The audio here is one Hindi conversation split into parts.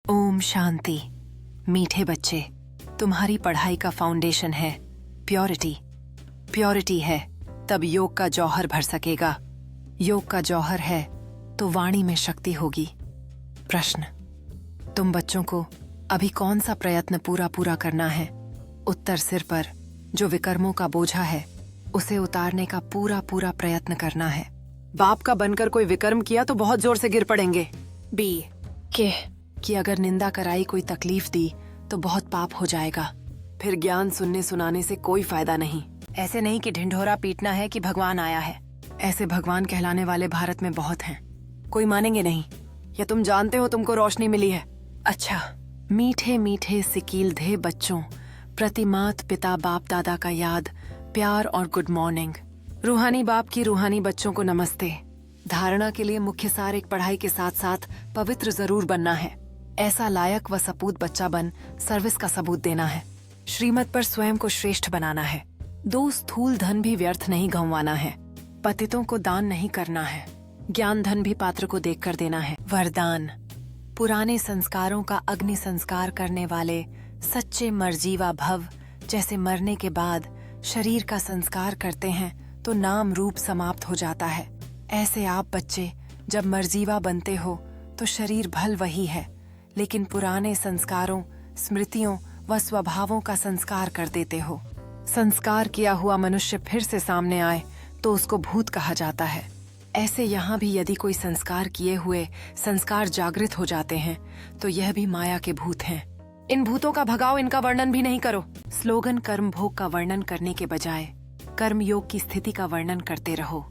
ओम शांति। मीठे बच्चे, तुम्हारी पढ़ाई का फाउंडेशन है प्योरिटी। प्योरिटी है तब योग का जौहर भर सकेगा। योग का जौहर है तो वाणी में शक्ति होगी। प्रश्न, तुम बच्चों को अभी कौन सा प्रयत्न पूरा करना है? उत्तर, सिर पर जो विकर्मों का बोझा है उसे उतारने का पूरा प्रयत्न करना है। बाप का बनकर कोई विकर्म किया तो बहुत जोर से गिर पड़ेंगे। बी कि अगर निंदा कराई, कोई तकलीफ दी तो बहुत पाप हो जाएगा। फिर ज्ञान सुनने सुनाने से कोई फायदा नहीं। ऐसे नहीं कि ढिंढोरा पीटना है कि भगवान आया है। ऐसे भगवान कहलाने वाले भारत में बहुत हैं। कोई मानेंगे नहीं। या तुम जानते हो तुमको रोशनी मिली है? अच्छा, मीठे मीठे सिकीलधे बच्चों, प्रति मात पिता बाप दादा का याद, प्यार और गुड मॉर्निंग। रूहानी बाप की रूहानी बच्चों को नमस्ते। धारणा के लिए मुख्य सार एक पढ़ाई के साथ साथ पवित्र जरूर बनना है। ऐसा लायक व सपूत बच्चा बन सर्विस का सबूत देना है। श्रीमत पर स्वयं को श्रेष्ठ बनाना है। दो स्थूल धन भी व्यर्थ नहीं गंवाना है। पतितों को दान नहीं करना है। ज्ञान धन भी पात्र को देखकर देना है। वरदान, पुराने संस्कारों का अग्नि संस्कार करने वाले सच्चे मरजीवा भव जैसे मरने के बाद शरीर का संस्कार करते हैं तो नाम रूप समाप्त हो जाता है। ऐसे आप बच्चे जब मरजीवा बनते हो तो शरीर भल वही है, लेकिन पुराने संस्कारों, स्मृतियों व स्वभावों का संस्कार कर देते हो। संस्कार किया हुआ मनुष्य फिर से सामने आए तो उसको भूत कहा जाता है। ऐसे यहाँ भी यदि कोई संस्कार किए हुए संस्कार जागृत हो जाते हैं तो यह भी माया के भूत हैं। इन भूतों का भगाओ, इनका वर्णन भी नहीं करो। स्लोगन कर्म भोग का वर्णन करने के बजाय कर्म योग की स्थिति का वर्णन करते रहो।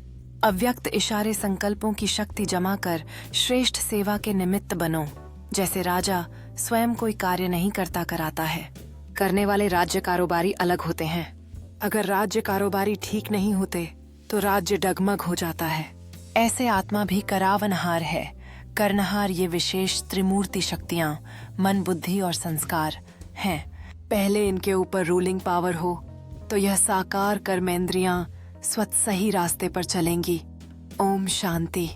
अव्यक्त इशारे संकल्पों की शक्ति जमा कर श्रेष्ठ सेवा के निमित्त बनो। जैसे राजा स्वयं कोई कार्य नहीं करता कराता है। करने वाले राज्य कारोबारी अलग होते हैं। अगर राज्य कारोबारी ठीक नहीं होते तो राज्य डगमग हो जाता है। ऐसे आत्मा भी करावनहार है। करनहार ये विशेष त्रिमूर्ति शक्तियां मन, बुद्धि और संस्कार हैं। पहले इनके ऊपर रूलिंग पावर हो तो यह साकार कर्मेंद्रियां स्वतः सही रास्ते पर चलेंगी। ओम शांति।